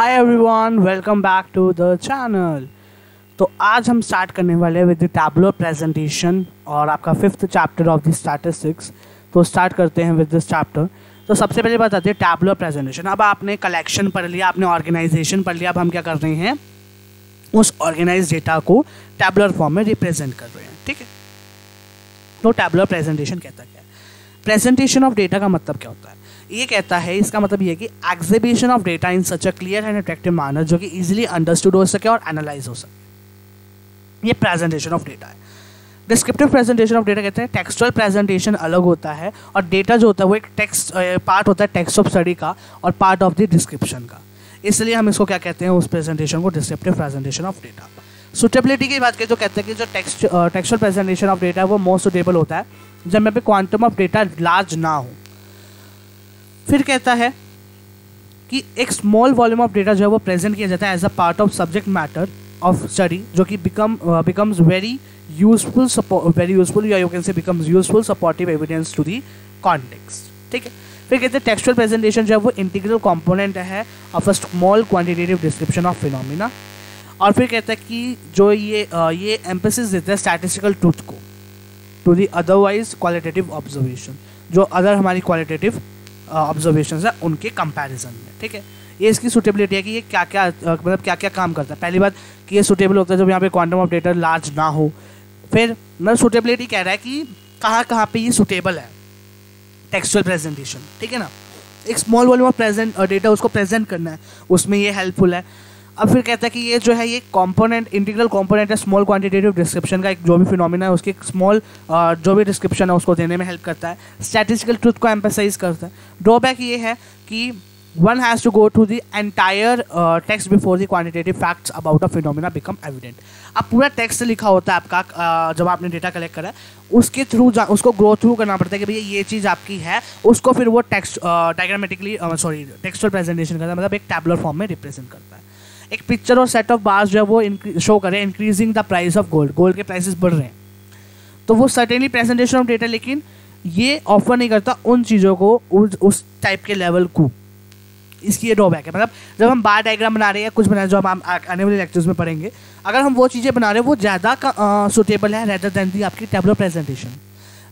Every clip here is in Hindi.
Hi everyone, welcome back to the channel. तो आज हम स्टार्ट करने वाले हैं विद द टैबुलर प्रेजेंटेशन और आपका 5th chapter of the statistics. तो स्टार्ट करते हैं विद दिस चैप्टर। तो सबसे पहले बात आती है टैबुलर प्रेजेंटेशन। अब आपने कलेक्शन पढ़ लिया, आपने ऑर्गेनाइजेशन पढ़ लिया, अब हम क्या कर रहे हैं, उस ऑर्गेनाइज डेटा को टैबुलर फॉर्म में रिप्रेजेंट कर रहे हैं। ठीक है, तो टैबुलर प्रेजेंटेशन कहता क्या है? प्रेजेंटेशन ऑफ डेटा का मतलब क्या होता है? ये कहता है, इसका मतलब ये है कि exhibition of data in such a clear and attractive manner जो कि इजीली अंडरस्टूड हो सके और एनालाइज हो सके, ये प्रेजेंटेशन ऑफ डेटा है। डिस्क्रिप्टिव प्रेजेंटेशन ऑफ डेटा कहते हैं टेक्सचुअल प्रेजेंटेशन अलग होता है और डेटा जो होता है वो एक टेक्स्ट पार्ट होता है टेक्स्ट ऑफ स्टडी का और पार्ट ऑफ द डिस्क्रिप्शन का, इसलिए हम इसको क्या कहते हैं, उस प्रेजेंटेशन को descriptive presentation of data. Suitability की बात करें तो कहते हैं कि जो टेक्सचुअल प्रेजेंटेशन ऑफ डेटा है वो मोस्ट सुटेबल होता है जब में पे क्वांटम ऑफ डेटा लार्ज ना हो। फिर कहता है कि एक स्मॉल वॉल्यूम ऑफ डेटा जो है वो प्रेजेंट किया जाता है as a part of subject matter of study जो कि बिकम्स वेरी यूजफुल या you can say becomes useful supportive evidence to the context. ठीक है, फिर कहते हैं टेक्सचुअल प्रेजेंटेशन जो है वो इंटीग्रल कंपोनेंट है of a small quantitative description of phenomena. और फिर कहता है कि जो ये एम्फेसिस देता है स्टैटिस्टिकल ट्रूथ को to the otherwise qualitative observation, जो अदर हमारी क्वालिटेटिव ऑब्जर्वेशन है उनके कंपैरिजन में। ठीक है, ये इसकी सुटेबिलिटी है कि ये क्या क्या काम करता है। पहली बात कि ये सुटेबल होता है जब यहाँ पे क्वांटम ऑफ डेटा लार्ज ना हो। फिर मतलब सुटेबिलिटी कह रहा है कि कहाँ पे ये सुटेबल है टेक्सचुअल प्रेजेंटेशन। ठीक है ना, एक स्मॉल वॉल्यूम ऑफ डेटा उसको प्रेजेंट करना है, उसमें ये हेल्पफुल है। अब फिर कहता है कि ये जो है ये कंपोनेंट इंटीग्रल कंपोनेंट है स्मॉल क्वांटिटेटिव डिस्क्रिप्शन का, एक जो भी फिनोमिना है उसकी स्मॉल जो भी डिस्क्रिप्शन है उसको देने में हेल्प करता है, स्टैटिस्टिकल ट्रूथ को एम्फेसाइज करता है। ड्रॉबैक ये है कि one has to go through the entire text before the quantitative facts about a phenomena become evident। अब पूरा टेक्स्ट लिखा होता है आपका जब आपने डेटा कलेक्ट करा है, उसके थ्रू उसको ग्रो थ्रू करना पड़ता है कि भैया ये चीज़ आपकी है, उसको फिर वो टेक्स्ट डायग्रामेटिकली टेक्सचुअल प्रेजेंटेशन करता है, मतलब एक टैबुलर फॉर्म में रिप्रेजेंट करता है। एक पिक्चर और सेट ऑफ बार्स जो है वो शो करे increasing the price of gold, gold के प्राइसेस बढ़ रहे हैं, तो वो सर्टेनली प्रेजेंटेशन ऑफ डेटा, लेकिन ये ऑफर नहीं करता उन चीज़ों को उस टाइप के लेवल को। इसकी ये ड्रॉबैक है, मतलब जब हम बार डायग्राम बना रहे हैं कुछ बना रहे हैं जो हम आने वाले लेक्चर्स में पढ़ेंगे, अगर हम वो चीज़ें बना रहे हैं वो ज़्यादा सुटेबल है रेदर देन दी आपकी टैबुलर प्रेजेंटेशन।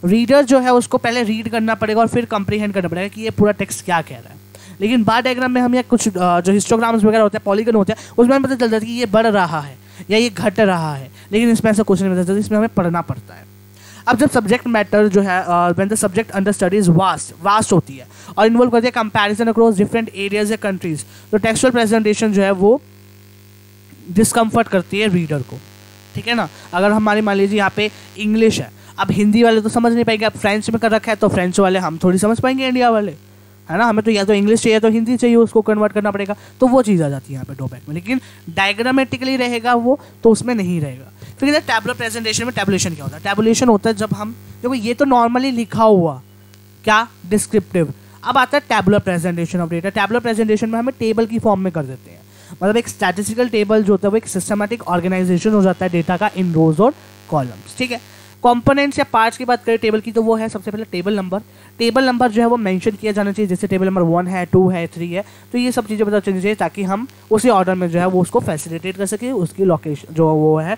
रीडर जो है उसको पहले रीड करना पड़ेगा और फिर कंप्रीहेंड करना पड़ेगा कि ये पूरा टेक्स्ट क्या कह रहा है। लेकिन बार डायग्राम में हम या कुछ जो हिस्टोग्राम्स वगैरह होते हैं, पॉलीगन होते हैं, उसमें हमें पता चल जाता है कि ये बढ़ रहा है या ये घट रहा है, लेकिन इसमें ऐसा कुछ नहीं पता चलता, इसमें हमें पढ़ना पड़ता है। अब जब सब्जेक्ट मैटर जो है when the subject under study is vast होती है और इन्वॉल्व करती है कंपैरिजन अक्रॉस डिफरेंट एरियाज या कंट्रीज, तो टेक्सचुअल प्रेजेंटेशन जो है वो डिस्कम्फर्ट करती है रीडर को। ठीक है ना, अगर हमारी मान लीजिए यहाँ पे इंग्लिश है, अब हिंदी वाले तो समझ नहीं पाएंगे, अब फ्रेंच में कर रखा है तो फ्रेंच वाले हम थोड़ी समझ पाएंगे इंडिया वाले, है ना, हमें तो या तो इंग्लिश चाहिए तो हिंदी चाहिए, उसको कन्वर्ट करना पड़ेगा, तो वो चीज़ आ जाती है यहाँ पे ड्रॉबैक में। लेकिन डायग्रामेटिकली रहेगा वो तो उसमें नहीं रहेगा। फिर टैबुलर प्रेजेंटेशन में टैबुलेशन क्या होता है? टैबुलेशन होता है जब हम देखो ये तो नॉर्मली लिखा हुआ क्या डिस्क्रिप्टिव, अब आता है tabular presentation of data. Tabular presentation में हमें टेबल की फॉर्म में कर देते हैं, मतलब एक स्टैटिस्टिकल टेबल जो होता है वो एक सिस्टमैटिक ऑर्गेनाइजेशन हो जाता है डेटा का इन रोज और कॉलम्स। ठीक है, कंपोनेंट्स या पार्ट्स की बात करें टेबल की, तो वो है सबसे पहले टेबल नंबर। टेबल नंबर जो है वो मेंशन किया जाना चाहिए, जैसे टेबल नंबर 1 है, 2 है, 3 है, तो ये सब चीज़ें पता चलनी चाहिए ताकि हम उसी ऑर्डर में जो है वो उसको फैसिलिटेट कर सके, उसकी लोकेशन जो वो है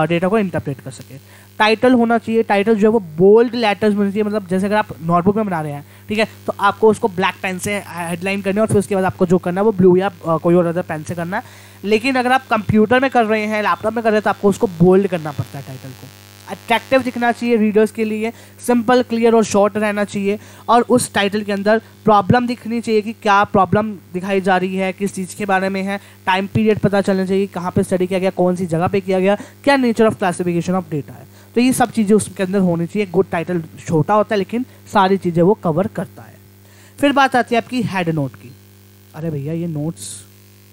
डेटा को इंटरप्रेट कर सके। टाइटल होना चाहिए, टाइटल जो है वो बोल्ड लेटर्स में होनी चाहिए, मतलब जैसे अगर आप नोटबुक में बना रहे हैं, ठीक है, तो आपको उसको ब्लैक पेन से हेडलाइन करनी है और फिर उसके बाद आपको जो करना है वो ब्लू या कोई और अदर पेन से करना है। लेकिन अगर आप कंप्यूटर में कर रहे हैं, लैपटॉप में कर रहे हैं, तो आपको उसको बोल्ड करना पड़ता है। टाइटल को अट्रैक्टिव दिखना चाहिए रीडर्स के लिए, सिंपल, क्लियर और शॉर्ट रहना चाहिए, और उस टाइटल के अंदर प्रॉब्लम दिखनी चाहिए कि क्या प्रॉब्लम दिखाई जा रही है, किस चीज़ के बारे में है, टाइम पीरियड पता चलना चाहिए, कहाँ पे स्टडी किया गया, कौन सी जगह पे किया गया, क्या nature of classification of data है, तो ये सब चीज़ें उसके अंदर होनी चाहिए। गुड टाइटल छोटा होता है लेकिन सारी चीज़ें वो कवर करता है। फिर बात आती है आपकी हेड नोट की। अरे भैया ये नोट्स,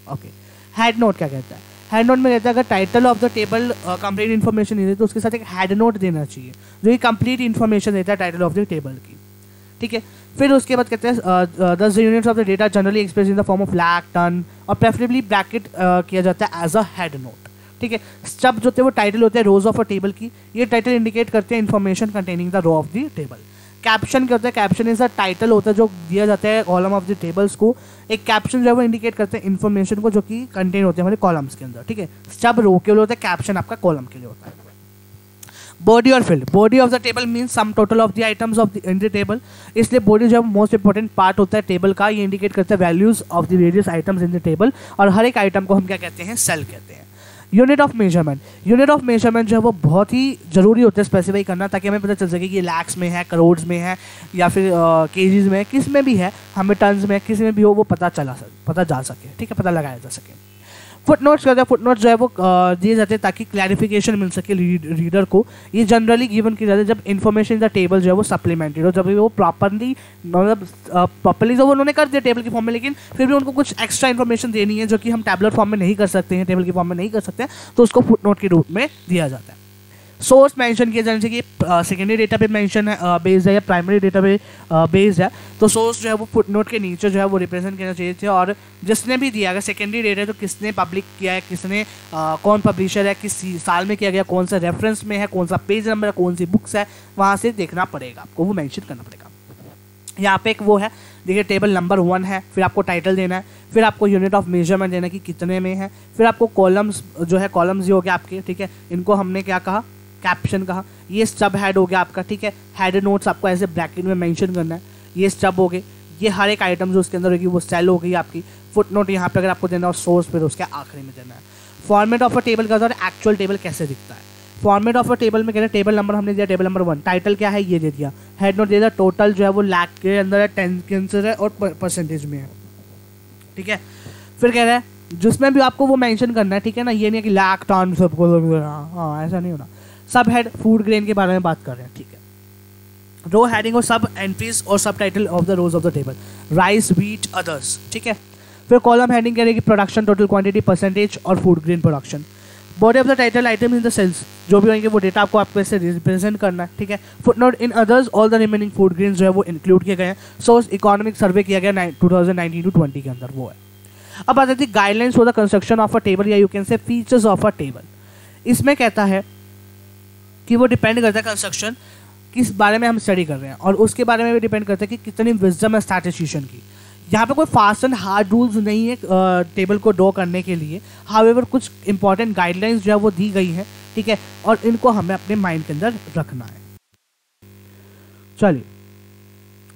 ओके, हेड नोट क्या कहता है? हेड नोट में कहता है अगर title of the table complete information नहीं देती तो उसके साथ एक हेड नोट देना चाहिए जो कि कंप्लीट इन्फॉर्मेशन देता है टाइटल ऑफ द टेबल की। ठीक है, फिर उसके बाद कहते हैं the units of the data generally express in the form of lakh, ton और प्रेफरेबली ब्रैकेट किया जाता है एज अ हेड नोट। ठीक है, सब जो होते हैं वो टाइटल होते हैं रोज ऑफ अ टेबल की, ये टाइटल इंडिकेट करते हैं information containing the row of the table. Caption क्या होता है? कैप्शन इज अ टाइटल होता है जो दिया जाता है कॉलम ऑफ द टेबल्स को। एक कैप्शन जो है वो इंडिकेट करते हैं इन्फॉर्मेशन को जो कि कंटेन होते हैं हमारे कॉलम्स के अंदर, ठीक है। सब रो के लिए होता है, कैप्शन आपका कॉलम के लिए होता है। बॉडी और field, body of the table means sum total of the items of in the table, इसलिए बॉडी जो है मोस्ट इंपॉर्टेंट पार्ट होता है टेबल का। ये इंडिकेट करता है values of the various items in the table, और हर एक आइटम को हम क्या कहते हैं? सेल कहते हैं। Unit of measurement, unit of measurement जो है वो बहुत ही जरूरी होता है स्पेसिफाई करना, ताकि हमें पता चल सके कि ये लैक्स में है, करोड़ में है, या फिर केजीज में है, किस में भी है, हमें टन्स में, किस में भी हो, वो पता जा सके, ठीक है, पता लगाया जा सके। फुटनोट्स कहते हैं, फुटनोट्स जो है वो दिए जाते हैं ताकि क्लैरिफिकेशन मिल सके रीडर को। ये जनरली गिवन की जाती है जब इन्फॉर्मेशन इन द टेबल जो है वो सप्लीमेंटेड हो, जब वो प्रॉपरली जो उन्होंने कर दिया टेबल की फॉर्म में, लेकिन फिर भी उनको कुछ एक्स्ट्रा इन्फॉर्मेशन देनी है जो कि हम टैबलर फॉर्म में नहीं कर सकते हैं, टेबल की फॉर्म में नहीं कर सकते हैं, तो उसको फुटनोट के रूप में दिया जाता है। सोर्स मेंशन किया जाने चाहिए, सेकेंडरी डेटा पे मेंशन है बेस्ड है या प्राइमरी डेटा पे बेस्ड है, तो सोर्स जो है वो फुटनोट के नीचे जो है वो रिप्रेजेंट करना चाहिए थे। और जिसने भी दिया अगर सेकेंडरी डेटा है तो किसने पब्लिक किया है, किसने कौन पब्लिशर है, किस साल में किया गया, कौन सा रेफरेंस में है, कौन सा पेज नंबर है, कौन सी बुक्स है, वहाँ से देखना पड़ेगा आपको, वो मेंशन करना पड़ेगा। यहाँ पे एक वो है, देखिए टेबल नंबर 1 है, फिर आपको टाइटल देना है, फिर आपको यूनिट ऑफ मेजरमेंट देना है कि कितने में है, फिर आपको कॉलम्स जो है, कॉलम्स ये हो गया आपके, ठीक है, इनको हमने क्या कहा? कैप्शन कहा। ये सब हेड हो गया आपका, ठीक है, हेड नोट्स आपको ऐसे ब्रैकेट में मेंशन करना है, ये सब हो गए। ये हर एक आइटम जो उसके अंदर होगी वो सेल हो गई आपकी। फुटनोट यहाँ पे अगर आपको देना, और सोर्स फिर उसके आखिरी में देना है। फॉर्मेट ऑफ अ टेबल का और एक्चुअल टेबल कैसे दिखता है? फॉर्मेट ऑफ अ टेबल में कहते हैं टेबल नंबर हमने दिया, टेबल नंबर 1, टाइटल क्या है ये दे दिया, हेड नोट दे दिया, टोटल जो है वो लाख के अंदर है, 10 के अंदर है, और परसेंटेज में है, ठीक है। फिर कह रहा है जिसमें भी आपको वो मेंशन करना है, ठीक है ना, ये नहीं है कि लाख टन सबको, हाँ ऐसा नहीं होना। सब हेड फूड ग्रेन के बारे में बात कर रहे हैं, ठीक है। रो हेडिंग और सब एंट्रीज और sub title of the rows of the table, rice, wheat, others, ठीक है। फिर कॉलम हेडिंग करेगी प्रोडक्शन, टोटल क्वांटिटी, परसेंटेज और food grain production. Body of the title item in the cells, जो भी होंगे वो डेटा आपको आपको ऐसे रिप्रेजेंट करना है, ठीक है। Footnote in others all the remaining food grain जो है वो इंक्लूड किए गए हैं। सोर्स इकोनॉमिक सर्वे किया गया 2019-20 के अंदर, वो है। अब आ जाती है guidelines for the construction of a table, या you can say features of a table. इसमें कहता है कि वो डिपेंड करता है कंस्ट्रक्शन किस बारे में हम स्टडी कर रहे हैं, और उसके बारे में भी डिपेंड करता है कि कितनी विजडम है स्टैटिस्टिशियन की। यहाँ पे कोई फास्ट एंड हार्ड रूल्स नहीं है टेबल को ड्रॉ करने के लिए, हाउएवर कुछ इंपॉर्टेंट गाइडलाइंस जो है वो दी गई हैं, ठीक है, और इनको हमें अपने माइंड के अंदर रखना है। चलिए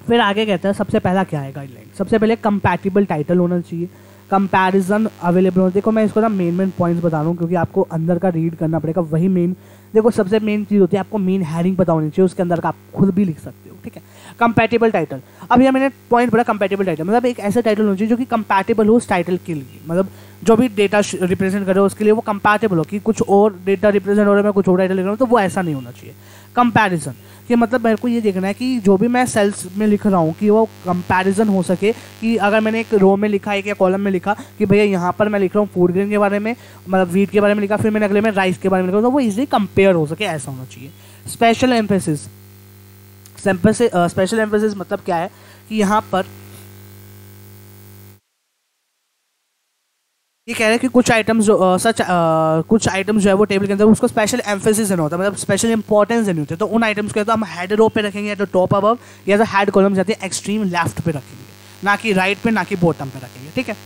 फिर आगे कहता है सबसे पहला क्या है गाइडलाइन? सबसे पहले कंपैटिबल टाइटल होना चाहिए, कंपैरिजन अवेलेबल हो। देखो मैं इसको ना मेन पॉइंट्स बता रहा हूँ क्योंकि आपको अंदर का रीड करना पड़ेगा, वही मेन, देखो सबसे मेन चीज़ होती है, आपको मेन हेडिंग पता होनी चाहिए, उसके अंदर का आप खुद भी लिख सकते हो, ठीक है। कंपैटिबल टाइटल, अब यहाँ मैंने पॉइंट पढ़ा कंपैटिबल टाइटल, मतलब एक ऐसा टाइटल होना चाहिए जो कि कंपैटिबल हो उस टाइटल के लिए, मतलब जो भी डेटा रिप्रेजेंट करे उसके लिए वो कंपैटिबल हो, कि कुछ और डेटा रिप्रेजेंट हो रहा है, मैं कुछ और टाइटल लिख रहा हूँ, तो वो ऐसा नहीं होना चाहिए। कंपैरिजन कि मतलब मेरे को ये देखना है कि जो भी मैं सेल्स में लिख रहा हूँ कि वो कंपैरिजन हो सके, कि अगर मैंने एक रो में लिखा एक या कॉलम में लिखा कि भैया यहाँ पर मैं लिख रहा हूँ फूड ग्रेन के बारे में, मतलब व्हीट के बारे में लिखा, फिर मैंने अगले में राइस के बारे में लिखा, तो वो इजीली कंपेयर हो सके, ऐसा होना चाहिए। स्पेशल एम्फेसिस, स्पेशल एम्फेसिस मतलब क्या है कि यहाँ पर ये कह रहे हैं कि कुछ आइटम्स जो कुछ आइटम्स जो है वो टेबल के अंदर उसको स्पेशल एम्फेसिस देना होता है, मतलब स्पेशल इंपॉर्टेंस देनी होती है, तो उन आइटम्स को तो हम हेड रो पे रखेंगे या तो टॉप अबव, या तो हेड कॉलम जाती है एक्सट्रीम लेफ्ट पे रखेंगे, ना कि राइट पे, ना कि बॉटम पे रखेंगे, ठीक है।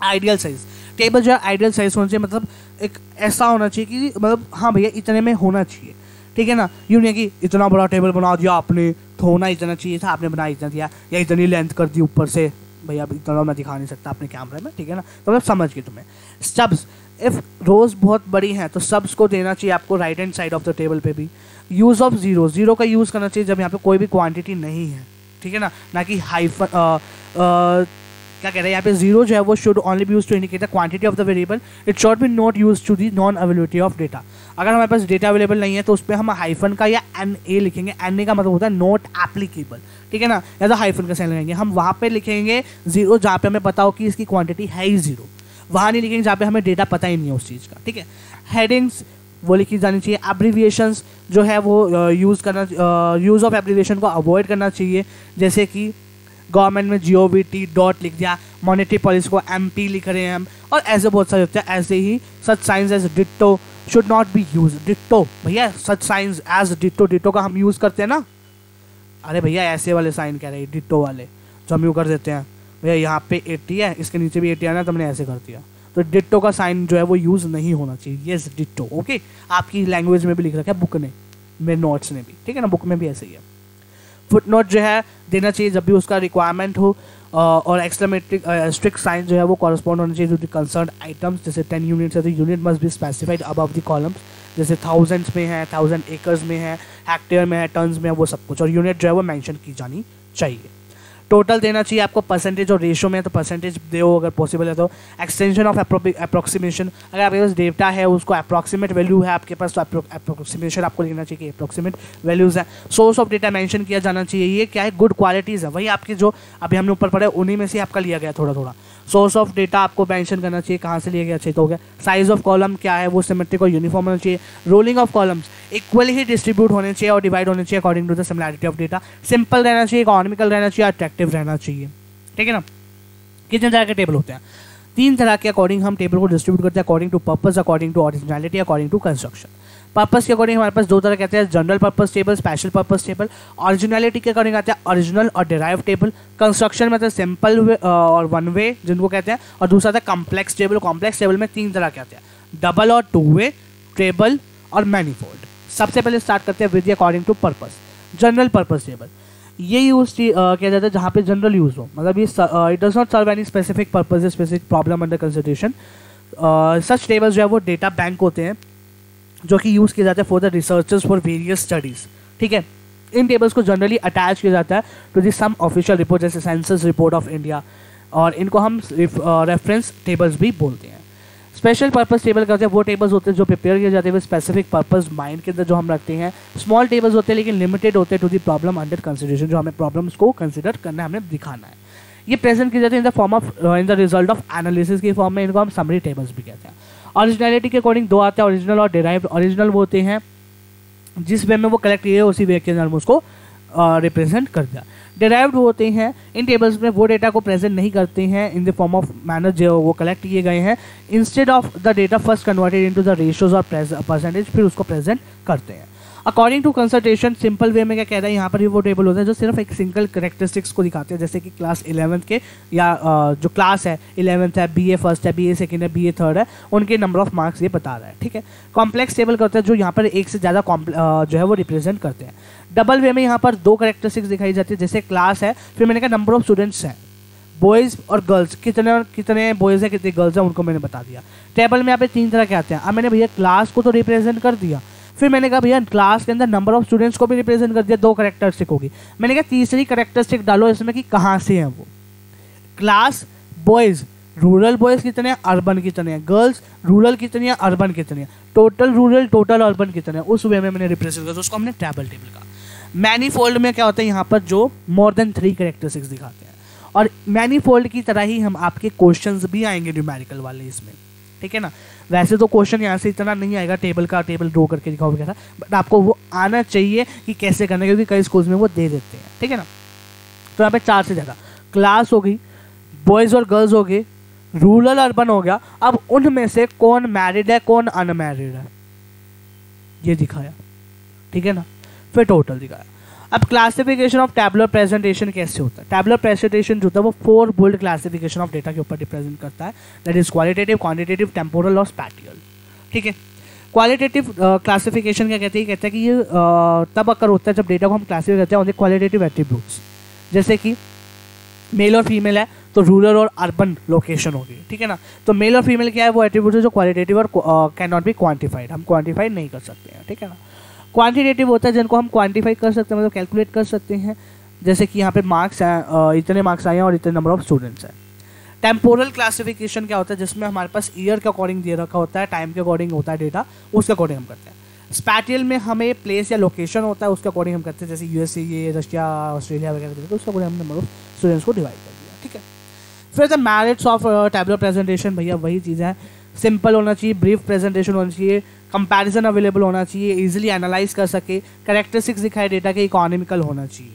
आइडियल साइज, टेबल जो है आइडियल साइज होना चाहिए, मतलब एक ऐसा होना चाहिए कि मतलब हाँ भैया इतने में होना चाहिए, ठीक है ना। यूँ नहीं कि इतना बड़ा टेबल बना दिया आपने तो होना इतना चाहिए था, आपने बना इतना दिया, या इतनी लेंथ कर दी ऊपर से, भैया अब इतना मैं दिखा नहीं सकता अपने कैमरे में, ठीक है ना, तो मैं समझ गई तुम्हें। स्टब्स, इफ रोज बहुत बड़ी हैं तो स्टब्स को देना चाहिए आपको right hand side of the table पे भी। यूज़ ऑफ जीरो, जीरो का यूज़ करना चाहिए जब यहाँ पे कोई भी क्वांटिटी नहीं है, ठीक है ना कि हाइफन क्या कह रहे हैं यहाँ पे, जीरो जो है वो should only be use to indicate the quantity of the variable, it should be not use to the non availability of data. अगर हमारे पास डेटा अवेलेबल नहीं है तो उस पर हम हाइफन का या NA लिखेंगे, NA का मतलब होता है नॉट एप्लीकेबल, ठीक है ना, या तो हाइफन का साइन लगाएंगे, हम वहाँ पे लिखेंगे जीरो जहाँ पे हमें पता हो कि इसकी क्वांटिटी है ही जीरो, वहाँ नहीं लिखेंगे जहाँ पे हमें डेटा पता ही नहीं है उस चीज़ का, ठीक है। हेडिंग्स वो लिखी जानी चाहिए। एब्रीविएशंस जो है वो यूज़ ऑफ एब्रीविएशन को अवॉइड करना चाहिए, जैसे कि गवर्नमेंट में GOVT डॉट लिख दिया, मॉनेटरी पॉलिसी को MP लिख रहे हैं हम, और ऐसे बहुत सारे होते हैं। ऐसे ही such signs as ditto should not be use, ditto भैया such signs as ditto, ditto का हम यूज़ करते हैं ना, अरे भैया ऐसे वाले साइन कह रहे हैं, डिट्टो वाले जो हम यूँ कर देते हैं, भैया यहाँ पे 80 है, इसके नीचे भी 80 है ना, तो हमने ऐसे कर दिया। तो डिट्टो का साइन जो है वो यूज़ नहीं होना चाहिए। Yes ditto, okay. आपकी लैंग्वेज में भी लिख रखा है, बुक ने, मेरे नोट्स ने भी, ठीक है ना, बुक में भी ऐसे ही है। फुट नोट जो है देना चाहिए जब भी उसका रिक्वायरमेंट हो, और एक्सक्लेमेटरी स्ट्रिक्ट साइन जो है वो कॉरस्पॉन्ड होना चाहिए टू द कंसर्न आइटम्स। जैसे 10 यूनिट्स है तो unit must be specified above the columns, जैसे थाउजेंड्स में है, 1000 एकर्स में है, हेक्टेयर में है, टन्स में है, वो सब कुछ, और यूनिट जो है वो मेंशन की जानी चाहिए। टोटल देना चाहिए आपको परसेंटेज और रेशो में, तो परसेंटेज दो अगर पॉसिबल है तो। एक्सटेंशन ऑफ अप्रोक्सीमेशन, अगर आपके पास डेटा है उसको अप्रोक्सीमेट वैल्यू है आपके पास, तो अप्रोक्सीमेशन आपको लिखना चाहिए कि अप्रोक्सीमेट वैल्यूज़ है। सोर्स ऑफ डेटा मेंशन किया जाना चाहिए। ये क्या है, गुड क्वालिटीज़ है, वही आपके जो अभी हमने ऊपर पढ़े उन्हीं में से आपका लिया गया थोड़ा थोड़ा। सोर्स ऑफ डेटा आपको मेंशन करना चाहिए कहाँ से लिया गया, चाहिए तो हो गया। साइज ऑफ कॉलम क्या है वो सिमेट्रिक और यूनिफॉर्म होना चाहिए। रोलिंग ऑफ कॉलम्स इक्वली ही डिस्ट्रीब्यूट होने चाहिए और डिवाइड होने चाहिए according to the similarity of data. Simple रहना चाहिए, इकोनॉमिकल रहना चाहिए, अट्रैक्टिव रहना चाहिए, ठीक है ना। कितने तरह के टेबल होते हैं, 3 तरह के अकॉर्डिंग हम टेबल को डिस्ट्रीब्यूट करते हैं, according to purpose, according to originality, according to construction. Purpose के अकॉर्डिंग हमारे पास 2 तरह कहते हैं, general purpose table, special purpose table. Originality के अकॉर्डिंग आते हैं ओरिजिनल और डिराइव टेबल। कंस्ट्रक्शन में सिंपल वे और वन वे जिनको कहते हैं, और दूसरा था कॉम्प्लेक्स टेबल। कॉम्प्लेक्स टेबल में 3 तरह के आते हैं, डबल और 2 वे, टेबल और मैनीफोल्ड। सबसे पहले स्टार्ट करते हैं with according to purpose. General purpose table ये यूज किया जाता है जहाँ पे जनरल यूज हो, मतलब ये it does not serve any specific purpose, specific problem under consideration. Such tables जो है वो डेटा बैंक होते हैं जो कि यूज़ किए जाते हैं for the researchers for various studies, ठीक है। इन टेबल्स को जनरली अटैच किया जाता है to the some official report, जैसे सेंसस रिपोर्ट ऑफ इंडिया, और इनको हम रेफरेंस टेबल्स भी बोलते हैं। स्पेशल पर्पस टेबल करते हैं वो टेबल्स होते हैं जो प्रिपेयर किए जाते हैं स्पेसिफिक पर्पस माइंड के अंदर जो हम रखते हैं। स्मॉल टेबल्स होते हैं लेकिन लिमिटेड होते हैं to the problem under consideration, जो हमें प्रॉब्लम्स को कंसिडर करना है, हमें दिखाना है। ये प्रेजेंट किए जाते हैं in the form of in the result of analysis की फॉर्म में, इनको हम समरी टेबल्स भी कहते हैं। ओरिजिनलिटी के अकॉर्डिंग 2 आते हैं, ओरिजिनल और डिराइव्ड। ओरिजिनल वो होते हैं जिस वे में वो कलेक्ट किए उसी वे के अंदर उसको रिप्रेजेंट कर दिया। डिराइव्ड होते हैं इन टेबल्स में वो डेटा को प्रेजेंट नहीं करते हैं in the form of manner जो वो कलेक्ट किए गए हैं। Instead of the data first converted into the ratios और परसेंटेज, फिर उसको प्रेजेंट करते हैं। According to consultation simple way में क्या कह रहा है यहाँ पर, ये वो टेबल होता है जो सिर्फ एक सिंगल करेक्टरिस्टिक्स को दिखाते हैं, जैसे कि क्लास 11th के या जो क्लास है 11th है, BA फर्स्ट है, BA सेकंड है, BA थर्ड है, उनके नंबर ऑफ मार्क्स ये बता रहा है, ठीक है। कॉम्प्लेक्स टेबल करते हैं जो यहाँ पर एक से ज़्यादा जो है वो रिप्रेजेंट करते हैं। डबल वे में यहाँ पर 2 करेक्टरिस्टिक्स दिखाई जाती है, जैसे क्लास है, फिर मैंने कहा नंबर ऑफ स्टूडेंट्स हैं, बॉयज़ और गर्ल्स, कितने बॉयज़ हैं कितने गर्ल्स हैं उनको मैंने बता दिया। टेबल में यहाँ पे 3 तरह के आते हैं। अब मैंने भैया क्लास को तो रिप्रेजेंट कर दिया, फिर मैंने कहा भैया क्लास के अंदर नंबर ऑफ स्टूडेंट्स को भी रिप्रेजेंट कर दिया, 2 करेक्टरिस्टिक होगी। मैंने कहा तीसरी करेक्टरिस्टिक डालो इसमें कि कहाँ से हैं वो। क्लास बॉयज़, रूरल बॉयज़ कितने हैं, अर्बन कितने हैं, गर्ल्स रूरल कितनी है, अर्बन कितनी है, टोटल रूरल टोटल अर्बन कितने हैं, उस वे में मैंने रिप्रेजेंट किया, उसको हमने टेबल टेबल का। मैनीफोल्ड में क्या होता है, यहाँ पर जो मोर देन 3 करेक्टरिस्टिक्स दिखाते हैं, और मैनीफोल्ड की तरह ही हम आपके क्वेश्चंस भी आएंगे न्यूमेरिकल वाले इसमें, ठीक है ना। वैसे तो क्वेश्चन यहाँ से इतना नहीं आएगा टेबल का, टेबल ड्रॉ करके दिखाओ वगैरह, बट आपको वो आना चाहिए कि कैसे करना है, क्योंकि कई स्कूल्स में वो दे देते हैं, ठीक है ना। तो यहाँ पे 4 से ज़्यादा क्लास हो गई, बॉयज़ और गर्ल्स हो गए, रूरल अर्बन हो गया। अब उनमें से कौन मैरिड है कौन अनमैरिड है ये दिखाया, ठीक है ना। फिर टोटल दिखाया। अब क्लासिफिकेशन ऑफ टैबुलर प्रेजेंटेशन कैसे होता है। टैबुलर प्रेजेंटेशन जो होता है वो 4 बुल्ड क्लासिफिकेशन ऑफ डेटा के ऊपर रिप्रेजेंट करता है, that is qualitative, quantitative, temporal और स्पैटियल, ठीक है। क्वालिटेटिव क्लासिफिकेशन क्या कहते हैं, कहते हैं कि ये तब अक्कर होता है जब डेटा को हम क्लासिफाई करते हैं ऑन द क्वालिटेटिव एट्रीब्यूट्स, जैसे कि मेल और फीमेल है तो रूरल और अर्बन लोकेशन होगी, ठीक है ना। तो मेल और फीमेल क्या है, वो एट्रीब्यूट है जो क्वालिटेटिव और कैन नॉट बी क्वान्टिफाइड, हम क्वान्टिफाई नहीं कर सकते हैं, ठीक है ना। क्वांटिटेटिव होता है जिनको हम क्वांटिफाई कर सकते हैं, मतलब कैलकुलेट कर सकते हैं, जैसे कि यहाँ पे मार्क्स हैं, इतने मार्क्स आए हैं और इतने नंबर ऑफ स्टूडेंट्स हैं। टेम्पोरल क्लासिफिकेशन क्या होता है, जिसमें हमारे पास ईयर के अकॉर्डिंग दे रखा होता है, टाइम के अकॉर्डिंग होता है डेटा, उसके अकॉर्डिंग हम करते हैं। स्पैटियल में हमें प्लेस या लोकेशन होता है, उसके अकॉर्डिंग हम करते हैं, जैसे USA, रशिया, ऑस्ट्रेलिया वगैरह, तो उसके अकॉर्डिंग हम नंबर ऑफ स्टूडेंट्स को डिवाइड कर दिया, ठीक है। फिर the merits of tabular presentation, भैया वही चीज़ है, सिंपल होना चाहिए, ब्रीफ प्रेजेंटेशन होना चाहिए, कंपैरिजन अवेलेबल होना चाहिए, इजीली एनालाइज कर सके, कैरेक्टरिस्टिक्स दिखाए डेटा के, इकोनॉमिकल होना चाहिए,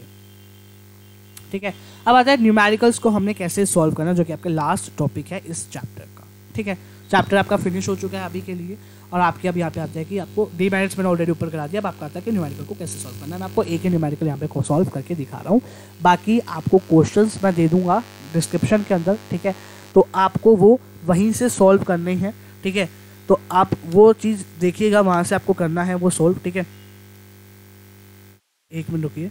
ठीक है। अब आता है न्यूमेरिकल्स को हमने कैसे सॉल्व करना, जो कि आपका लास्ट टॉपिक है इस चैप्टर का, ठीक है। चैप्टर आपका फिनिश हो चुका है अभी के लिए, और आपके अब यहाँ पे आता है कि आपको डीमेरिट्स मैंने ऑलरेडी ऊपर करा दिया। अब आपका आता है कि न्यूमेरिकल को कैसे सॉल्व करना है। मैं आपको एक ही न्यूमेरिकल यहाँ पे सॉल्व करके दिखा रहा हूँ, बाकी आपको क्वेश्चंस मैं दे दूंगा डिस्क्रिप्शन के अंदर, ठीक है। तो आपको वो वहीं से सॉल्व करने हैं, ठीक है। तो आप वो चीज़ देखिएगा, वहाँ से आपको करना है वो सॉल्व, ठीक है। एक मिनट रुकिए,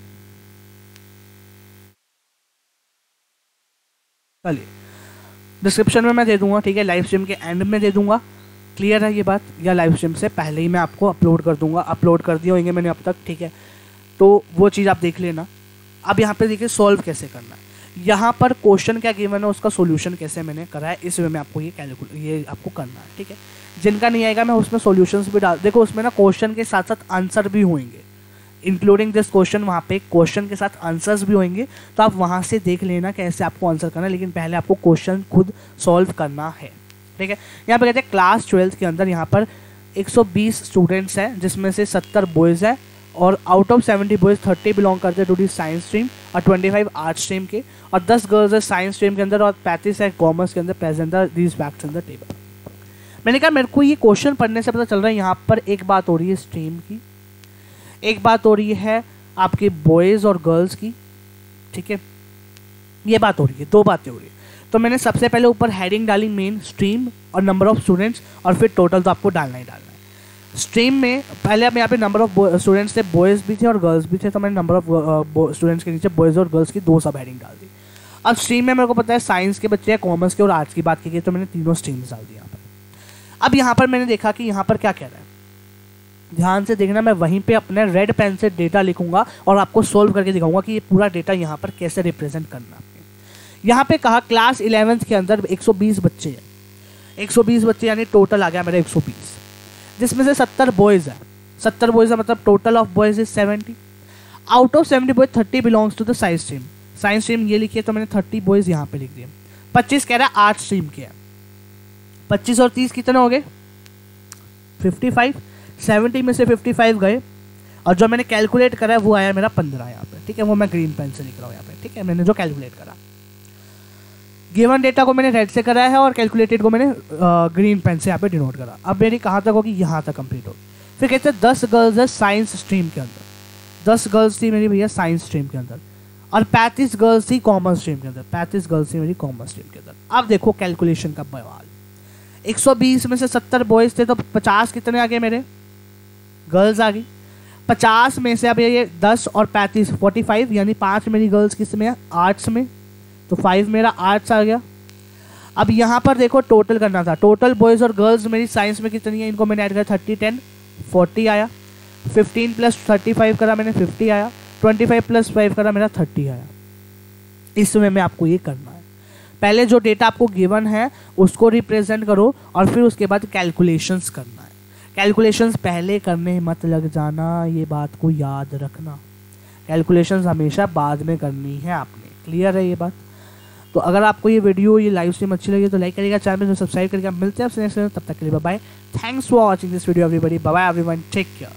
चलिए डिस्क्रिप्शन में मैं दे दूंगा, ठीक है। लाइव स्ट्रीम के एंड में दे दूंगा, क्लियर है ये बात, या लाइव स्ट्रीम से पहले ही मैं आपको अपलोड कर दूंगा। अपलोड कर दिए होंगे मैंने अब तक, ठीक है। तो वो चीज़ आप देख लेना। अब यहाँ पे देखिए सॉल्व कैसे करना है। यहाँ पर क्वेश्चन क्या गिवन है, उसका सॉल्यूशन कैसे मैंने करा है, इस वे में आपको ये आपको करना है, ठीक है। जिनका नहीं आएगा मैं उसमें सॉल्यूशंस भी डाल, देखो उसमें ना क्वेश्चन के साथ साथ आंसर भी होंगे, इंक्लूडिंग दिस क्वेश्चन। वहाँ पे क्वेश्चन के साथ आंसर्स भी होंगे, तो आप वहाँ से देख लेना कैसे आपको आंसर करना है, लेकिन पहले आपको क्वेश्चन खुद सॉल्व करना है, ठीक है। यहाँ पे कहते हैं क्लास 12th के अंदर यहाँ पर 120 स्टूडेंट्स हैं, जिसमें से 70 बॉयज़ हैं, और आउट ऑफ 70 बॉयज़ 30 बिलोंग करते हैं टू दी साइंस स्ट्रीम और 25 आर्ट स्ट्रीम के, और 10 गर्ल्स है साइंस स्ट्रीम के अंदर और 35 है कॉमर्स के अंदर। Present these facts in the table. मैंने कहा मेरे को ये क्वेश्चन पढ़ने से पता चल रहा है यहाँ पर एक बात हो रही है स्ट्रीम की, एक बात हो रही है आपके बॉयज़ और गर्ल्स की, ठीक है। ये बात हो रही है, दो बातें हो रही है। तो मैंने सबसे पहले ऊपर हेडिंग डाली मेन स्ट्रीम और नंबर ऑफ स्टूडेंट्स, और फिर टोटल तो आपको डालना ही डालना है। स्ट्रीम में पहले अब यहाँ पे नंबर ऑफ स्टूडेंट्स थे, बॉयज़ भी थे और गर्ल्स भी थे, तो मैंने नंबर ऑफ स्टूडेंट्स के नीचे बॉयज़ और गर्ल्स की 2 सब हेडिंग डाल दी। अब स्ट्रीम में मेरे को पता है साइंस के बच्चे हैं, कॉमर्स के और आर्ट्स की बात की गई, तो मैंने तीनों स्ट्रीम्स डाल दी यहाँ पर। अब यहाँ पर मैंने देखा कि यहाँ पर क्या कह रहा है, ध्यान से देखना। मैं वहीं पे अपने रेड पेन से डेटा लिखूंगा और आपको सोल्व करके दिखाऊंगा कि ये पूरा डेटा यहाँ पर कैसे रिप्रेजेंट करना है। यहाँ पे कहा क्लास 11th के अंदर 120 बच्चे हैं, 120 बच्चे यानी टोटल आ गया मेरा 120, जिसमें से 70 बॉयज़ हैं। 70 बॉयज़ है मतलब total of boys is 70। Out of 70 boys 30 belongs to the science stream. Science stream ये लिखिए, तो मैंने 30 बॉयज़ यहाँ पे लिख दिए। 25 कह रहा है आर्ट स्ट्रीम के हैं। 25 और 30 कितने हो गए, 55। 70 में से 55 गए, और जो मैंने कैलकुलेट करा है वो आया मेरा 15 यहाँ पे, ठीक है। वो मैं ग्रीन पेन से लिख रहा हूँ यहाँ पे, ठीक है। मैंने जो कैलकुलेट करा, गिवन डेटा को मैंने रेड से करा है और कैलकुलेटेड को मैंने ग्रीन पेन से यहाँ पे डिनोट करा। अब मेरी कहाँ तक होगी, यहाँ तक कंप्लीट होगी। फिर कहते हैं 10 गर्ल्स है साइंस स्ट्रीम के अंदर, 10 गर्ल्स थी मेरी भैया साइंस स्ट्रीम के अंदर, और 35 गर्ल्स थी कॉमर्स स्ट्रीम के अंदर, 35 गर्ल्स थी मेरी कॉमर्स स्ट्रीम के अंदर। अब देखो कैलकुलेशन का बवाल, 120 में से 70 बॉयज़ थे, तो 50 कितने आ गए मेरे, गर्ल्स आ गई। 50 में से अब ये 10 और 35 45, यानी 5 मेरी गर्ल्स किस में है, आर्ट्स में, तो 5 मेरा आर्ट्स आ गया। अब यहाँ पर देखो टोटल करना था, टोटल बॉयज़ और गर्ल्स मेरी साइंस में कितनी है, इनको मैंने ऐड करा 30 10 40 आया। 15 प्लस 35 करा मैंने 50 आया। 25 प्लस 5 करा मेरा 30 आया। इस समय में आपको ये करना है, पहले जो डेटा आपको गिवन है उसको रिप्रेजेंट करो और फिर उसके बाद कैलकुलेशंस करना है। कैलकुलेशंस पहले करने मत लग जाना, ये बात को याद रखना। कैलकुलेशंस हमेशा बाद में करनी है आपने, क्लियर है ये बात। तो अगर आपको ये वीडियो, ये लाइव स्ट्रीम अच्छी लगी तो लाइक करिएगा, चैनल में सब्सक्राइब करके। आप मिलते हैं आपसे नेक्स्ट, तब तक के लिए bye bye. Thanks for watching this video everybody, bye bye everyone, take care.